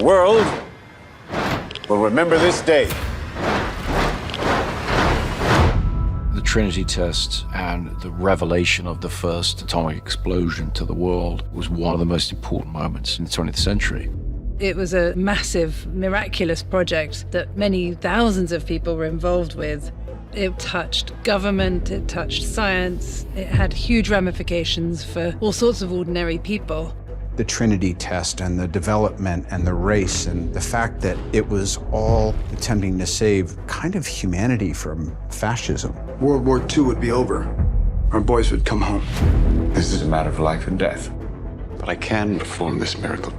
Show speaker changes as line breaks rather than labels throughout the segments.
The world will remember this day.
The Trinity test and the revelation of the first atomic explosion to the world was one of the most important moments in the 20th century.
It was a massive, miraculous project that many thousands of people were involved with. It touched government, it touched science, it had huge ramifications for all sorts of ordinary people.
The Trinity test and the development and the race and the fact that it was all attempting to save kind of humanity from fascism.
World War II would be over. Our boys would come home.
This is a matter of life and death. But I can perform this miracle.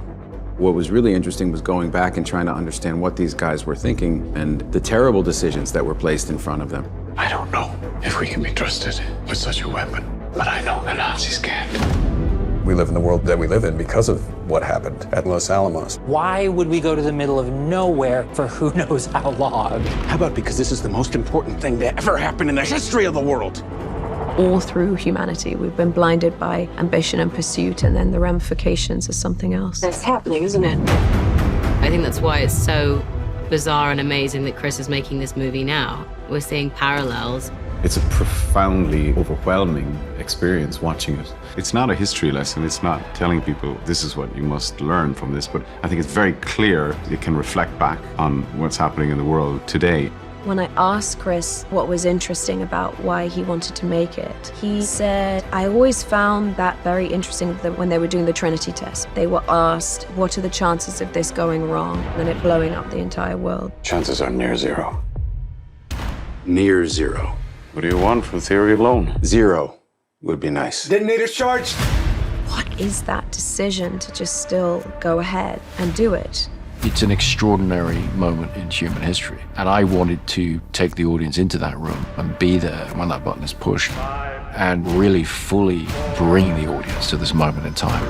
What was really interesting was going back and trying to understand what these guys were thinking and the terrible decisions that were placed in front of them.
I don't know if we can be trusted with such a weapon, but I know the Nazis can't.
We live in the world that we live in because of what happened at Los Alamos.
Why would we go to the middle of nowhere for who knows how long?
How about because this is the most important thing to ever happen in the history of the world?
All through humanity, we've been blinded by ambition and pursuit, and then the ramifications are something else.
It's happening, isn't it?
I think that's why it's so bizarre and amazing that Chris is making this movie now. We're seeing parallels.
It's a profoundly overwhelming experience watching it. It's not a history lesson. It's not telling people this is what you must learn from this, but I think it's very clear it can reflect back on what's happening in the world today.
When I asked Chris what was interesting about why he wanted to make it, he said, I always found that very interesting that when they were doing the Trinity test, they were asked, what are the chances of this going wrong and it blowing up the entire world?
Chances are near zero.
Near zero.
What do you want from theory alone?
Zero would be nice.
Detonators charged.
What is that decision to just still go ahead and do it?
It's an extraordinary moment in human history. And I wanted to take the audience into that room and be there when that button is pushed and really fully bring the audience to this moment in time.